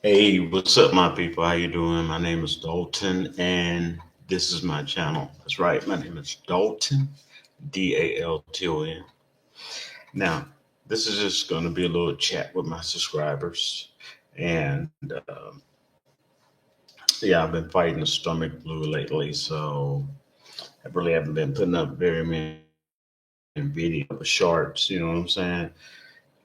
Hey, what's up, my people? How you doing? My name is Dalton, and this is my channel. That's right. My name is Dalton, Dalton. Now, this is just going to be a little chat with my subscribers, and yeah, I've been fighting the stomach flu lately, so I really haven't been putting up very many video shorts. You know what I'm saying?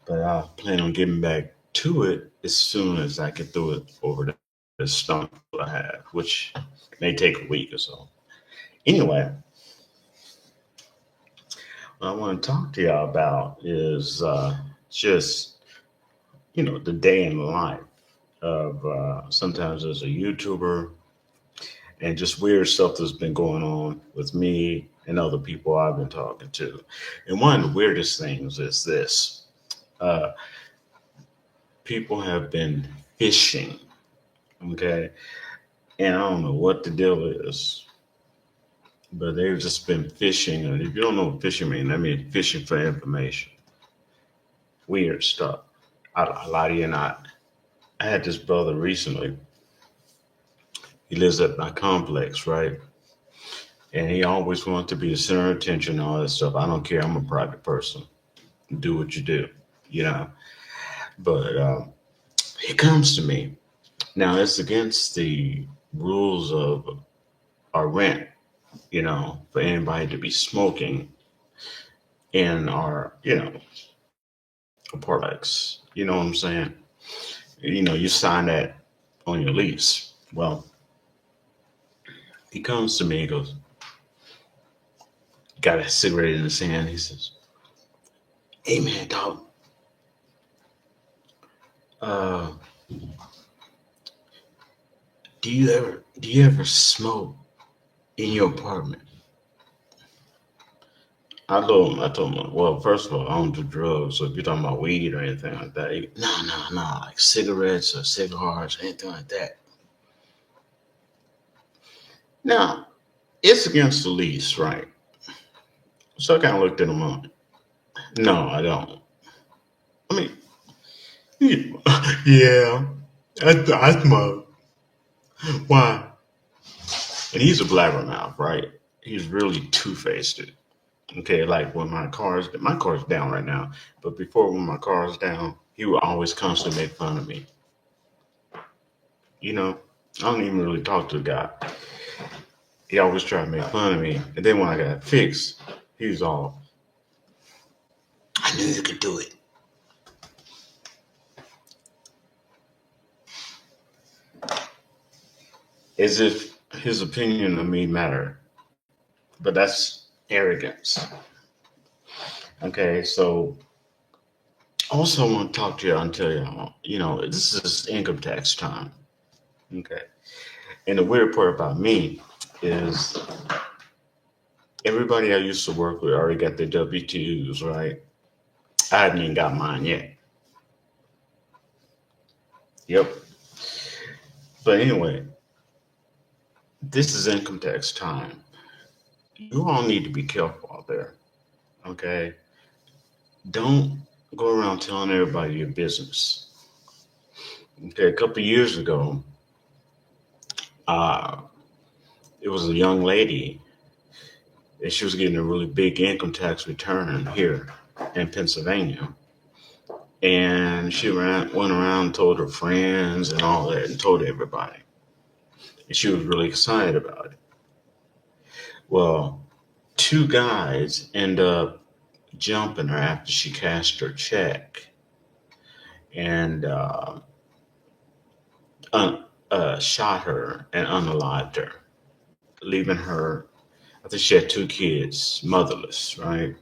But I plan on getting back to it as soon as I get through it over the stomach flu I have, which may take a week or so. Anyway, what I want to talk to y'all about is just, the day in the life of sometimes as a YouTuber and just weird stuff that's been going on with me and other people I've been talking to. And one of the weirdest things is this uh, people have been fishing, okay? And I don't know what the deal is, but they've just been fishing. And if you don't know what fishing means, I mean fishing for information. Weird stuff. I lie to you not. I had this brother recently. He lives at my complex, right? And he always wanted to be the center of attention and all that stuff. I don't care. I'm a private person. Do what you do, you know. But he comes to me. Now, it's against the rules of our rent, for anybody to be smoking in our, apartments. You know what I'm saying? You sign that on your lease. Well, he comes to me and goes, got a cigarette in his hand. He says, "Hey man, dog, uh, do you ever smoke in your apartment?" I told him, well, first of all, I don't do drugs. So if you're talking about weed or anything like that, no, like cigarettes or cigars, anything like that. Now, it's against the lease, right? So I kind of looked at him up. No, I don't. I mean, yeah, I smoke. Why? And he's a blabbermouth, right? He's really two-faced. Okay, like when my car's down right now, but before when my car's down, he would always constantly make fun of me. You know, I don't even really talk to the guy. He always tried to make fun of me, and then when I got fixed, he was all, "I knew you could do it." As if his opinion of me mattered. But that's arrogance. Okay, so also I want to talk to y'all and tell y'all, this is income tax time. Okay. And the weird part about me is everybody I used to work with already got their W-2s, right? I haven't even got mine yet. Yep. But anyway, this is income tax time. You all need to be careful out there. Okay. Don't go around telling everybody your business. Okay. A couple of years ago, uh, it was a young lady and she was getting a really big income tax return here in Pennsylvania. And she went around and told her friends and all that and told everybody. And she was really excited about it. Well, two guys end up jumping her after she cashed her check and shot her and unalived her, leaving her. I think she had two kids, motherless, right?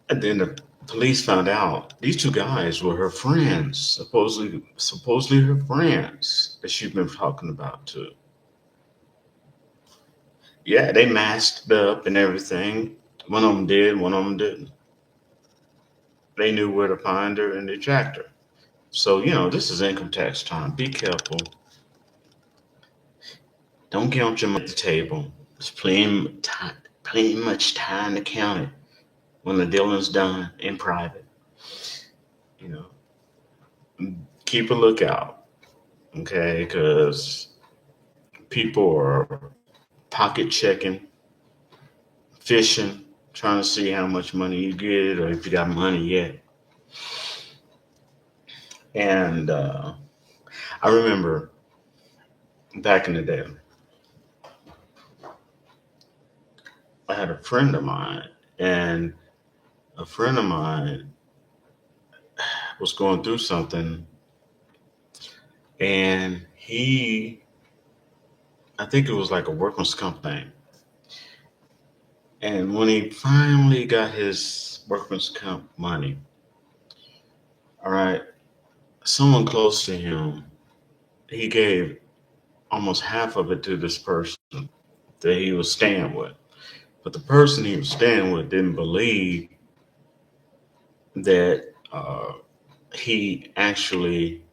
And then the police found out these two guys were her friends, supposedly her friends that she'd been talking about too. Yeah, they masked up and everything. One of them did, one of them didn't. They knew where to find her and they tracked her. So, this is income tax time. Be careful. Don't count your money at the table. There's plenty much time to count it when the dealing's done in private. You know, keep a lookout, okay? Because people are pocket checking, fishing, trying to see how much money you get or if you got money yet. And I remember back in the day, I had a friend of mine, and a friend of mine was going through something, and I think it was like a workman's comp thing. And when he finally got his workman's comp money, all right, someone close to him, he gave almost half of it to this person that he was staying with. But the person he was staying with didn't believe that he actually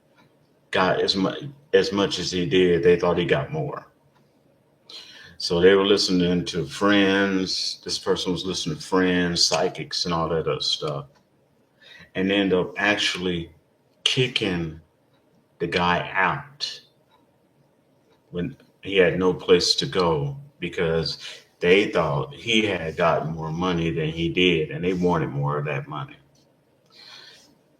got as much as he did. They thought he got more. So they were listening to friends. This person was listening to friends, psychics, and all that other stuff, and ended up actually kicking the guy out when he had no place to go because they thought he had gotten more money than he did, and they wanted more of that money.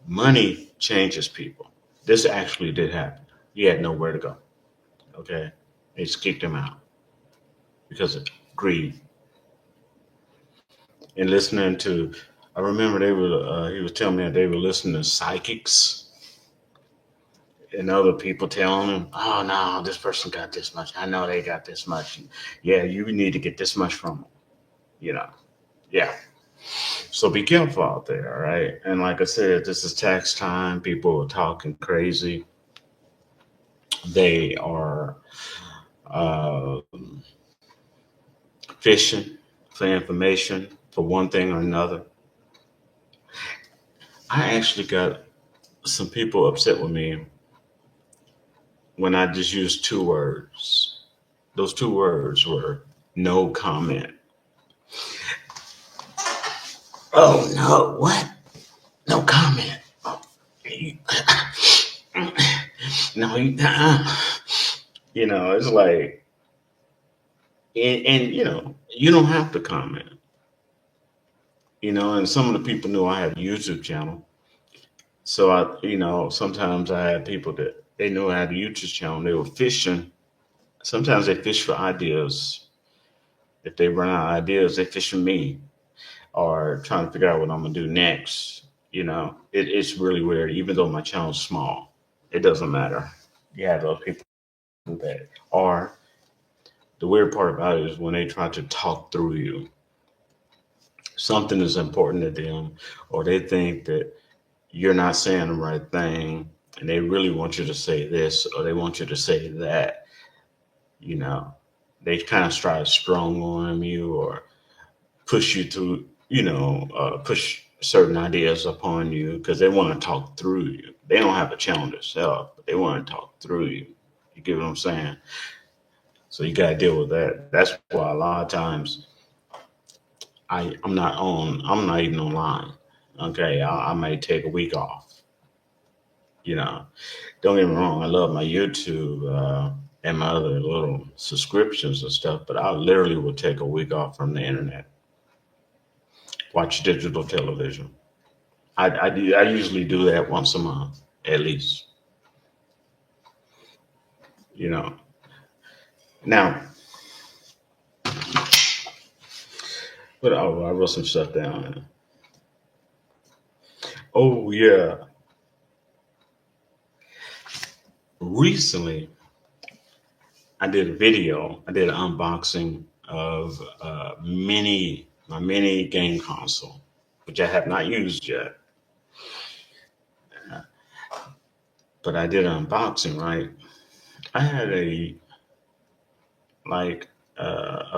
Money changes people. This actually did happen. He had nowhere to go. Okay, they just kicked him out because of greed and listening to. I remember they were. He was telling me that they were listening to psychics and other people telling him, "Oh no, this person got this much. I know they got this much. Yeah, you need to get this much from them." You know. Yeah. So be careful out there, all right? And like I said, this is tax time. People are talking crazy. They are uh, fishing for information for one thing or another. I actually got some people upset with me when I just used two words. Those two words were no comment. Oh no, what? No comment. Oh, you, no, it's like, and you don't have to comment. And some of the people knew I have a YouTube channel. So sometimes I had people that they knew I had a YouTube channel. They were fishing. Sometimes they fish for ideas. If they run out of ideas, they fish for me or trying to figure out what I'm gonna do next. It's really weird. Even though my channel's small, it doesn't matter. You have those people that are. The weird part about it is when they try to talk through you. Something is important to them, or they think that you're not saying the right thing, and they really want you to say this, or they want you to say that. You know, they kind of try to strong arm you or push you to, push certain ideas upon you because they want to talk through you. They don't have a channel themselves, but they want to talk through you. You get what I'm saying? So you got to deal with that. That's why a lot of times I'm not even online. Okay, I may take a week off. You know, don't get me wrong. I love my YouTube and my other little subscriptions and stuff, but I literally will take a week off from the internet, watch digital television. I usually do that once a month at least. You know. Now, but I wrote some stuff down. Oh yeah, recently I did a video. I did an unboxing of my mini game console, which I have not used yet. But I did an unboxing, right? I had a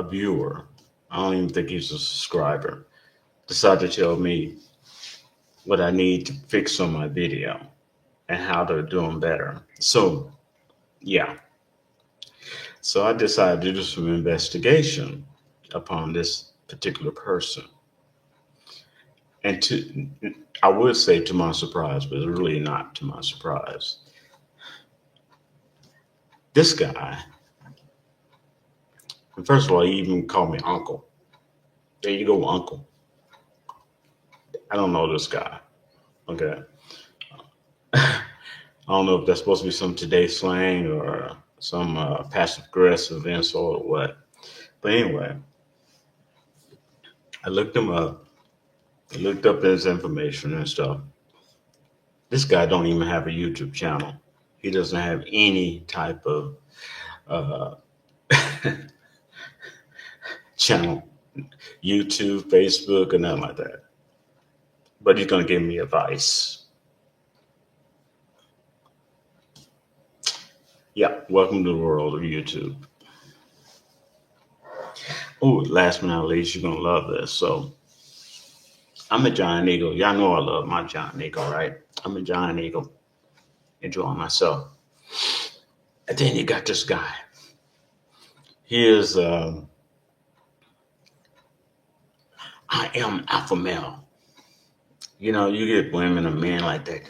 viewer. I don't even think he's a subscriber. Decided to tell me what I need to fix on my video and how to do them better. So yeah, so I decided to do some investigation upon this particular person. And I would say to my surprise, but it's really not to my surprise. This guy, and first of all, he even called me uncle. There you go, uncle. I don't know this guy. Okay. I don't know if that's supposed to be some today slang or some passive aggressive insult or what. But anyway, I looked him up. I looked up his information and stuff. This guy don't even have a YouTube channel. He doesn't have any type of uh, channel, YouTube, Facebook, or nothing like that. But he's gonna give me advice. Yeah, welcome to the world of YouTube. Oh, last but not least, you're gonna love this. So I'm a giant eagle. Y'all know I love my giant eagle, right? I'm a giant eagle, enjoying myself. And then you got this guy. He is, I am alpha male. You know, you get women or men like that.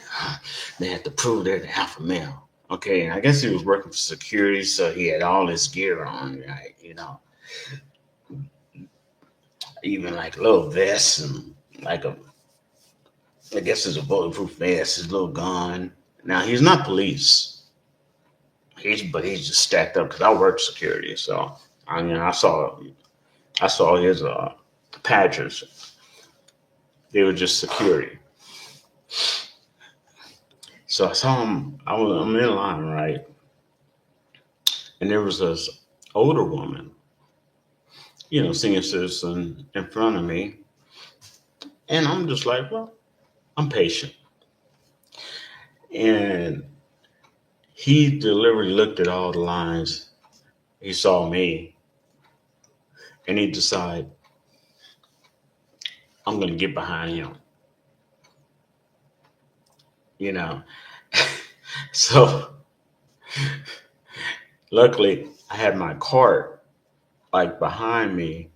They have to prove they're the alpha male. Okay, I guess he was working for security, so he had all his gear on, right? You know, even like a little vest and like a, I guess it's a bulletproof vest, his little gun. Now he's not police. But he's just stacked up because I worked security, so I mean, I saw his patches. They were just security. So I saw him. I'm in line, right, and there was this older woman, you know, senior citizen in front of me, and I'm just like, well, I'm patient. And he deliberately looked at all the lines. He saw me, and he decided I'm going to get behind him. You know, so luckily I had my cart like behind me.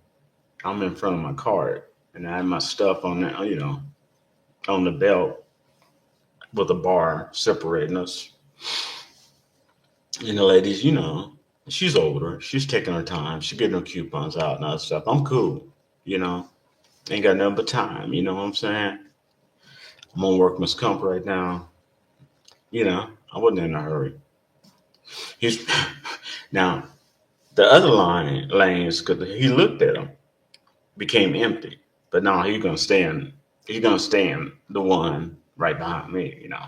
I'm in front of my cart, and I had my stuff on the, you know, on the belt with a bar separating us. And the ladies, you know, she's older. She's taking her time. She's getting her coupons out and other stuff. I'm cool, you know. Ain't got nothing but time. You know what I'm saying? I'm on workman's comp right now. You know, I wasn't in a hurry. He's now the other lanes because he looked at them became empty. But now he's gonna stay in. He's gonna stay in the one right behind me. You know,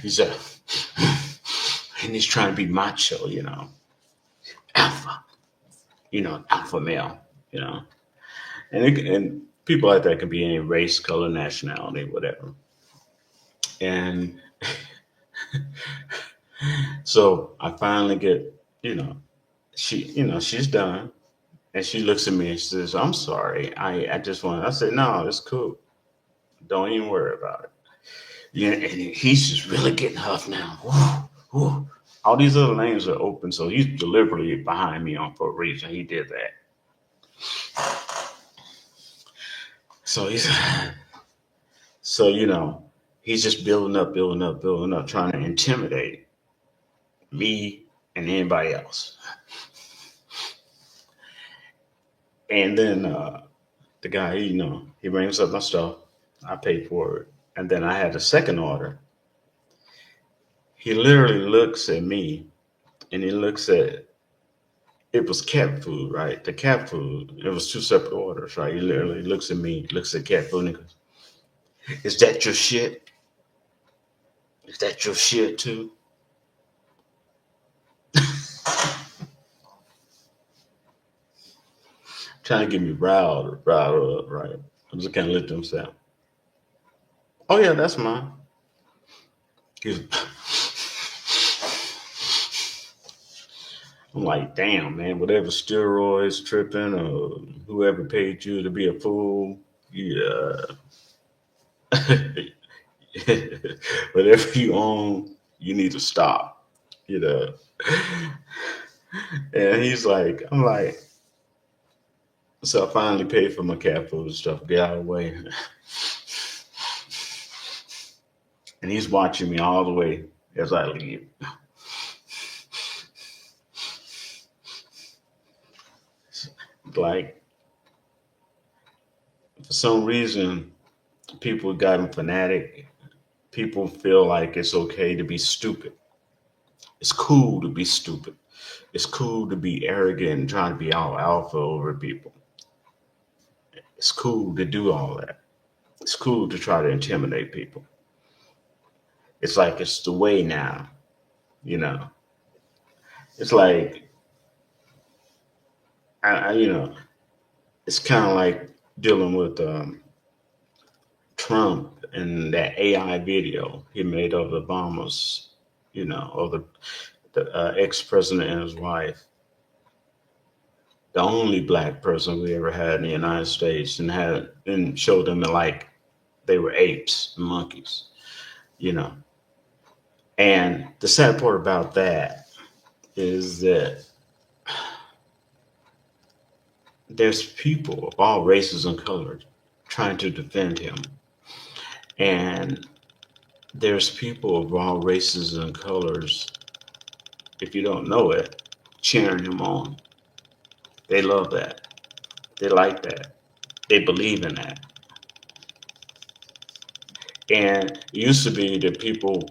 he's a and he's trying to be macho. You know, alpha. You know, alpha male. You know, and people like that can be any race, color, nationality, whatever. And so I finally get, you know, she's done. And she looks at me and she says, I'm sorry. I just want, I said, no, it's cool. Don't even worry about it. Yeah, and he's just really getting huffed now. Woo, woo. All these other lanes are open, so he's deliberately behind me on for a reason. He did that. So he's, so you know, he's just building up, building up, building up, trying to intimidate me and anybody else. And then the guy, you know, he brings up my stuff. I paid for it. And then I had a second order. He literally looks at me and he looks at, it was cat food, right? The cat food, it was two separate orders, right? He literally looks at me, looks at cat food and he goes, is that your shit? Is that your shit too? Trying to get me riled up, right? I just kind of let them say, oh yeah, that's mine. He's, I'm like, damn, man, whatever steroids tripping or whoever paid you to be a fool, yeah. Whatever you own, you need to stop, you know. And he's like, I'm like, so I finally paid for my cat food and stuff, get out of the way. And he's watching me all the way as I leave. Like, for some reason, people gotten fanatic. People feel like it's okay to be stupid. It's cool to be stupid. It's cool to be arrogant and trying to be all alpha over people. It's cool to do all that. It's cool to try to intimidate people. It's like it's the way now, you know. It's like it's kind of like dealing with Trump and that AI video he made of Obama's, of the ex-president and his wife, the only black person we ever had in the United States, and showed them like they were apes, monkeys, you know. And the sad part about that is that there's people of all races and colors trying to defend him. And there's people of all races and colors, if you don't know it, cheering him on. They love that. They like that. They believe in that. And it used to be that people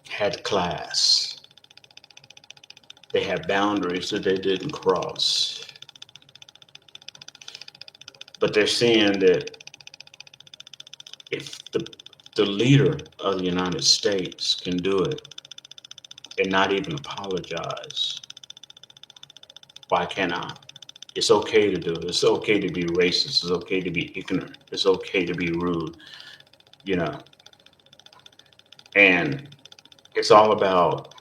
had class. They had boundaries that they didn't cross. But they're saying that if the leader of the United States can do it and not even apologize, why can't I? It's okay to do it. It's okay to be racist. It's okay to be ignorant. It's okay to be rude, you know. And it's all about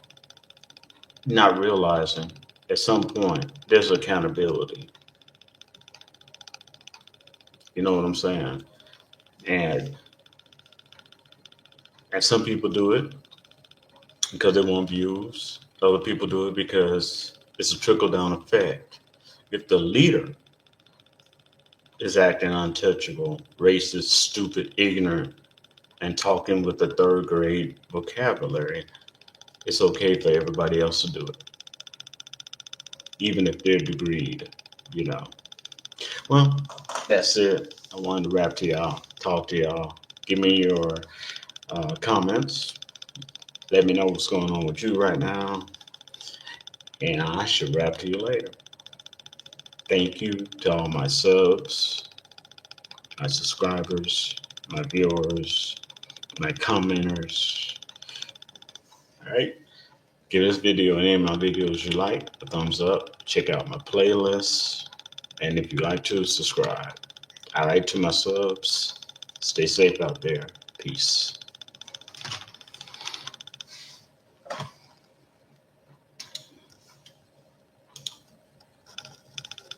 not realizing at some point there's accountability. You know what I'm saying? And some people do it because they want views. Other people do it because it's a trickle down effect. If the leader is acting untouchable, racist, stupid, ignorant, and talking with the third grade vocabulary, it's okay for everybody else to do it, even if they're degreed, you know. Well, that's it. I wanted to wrap to y'all, talk to y'all. Give me your comments. Let me know what's going on with you right now. And I should wrap to you later. Thank you to all my subs, my subscribers, my viewers, my commenters. All right. Give this video any of my videos you like a thumbs up. Check out my playlists. And if you like to, subscribe. All right, to my subs, stay safe out there. Peace.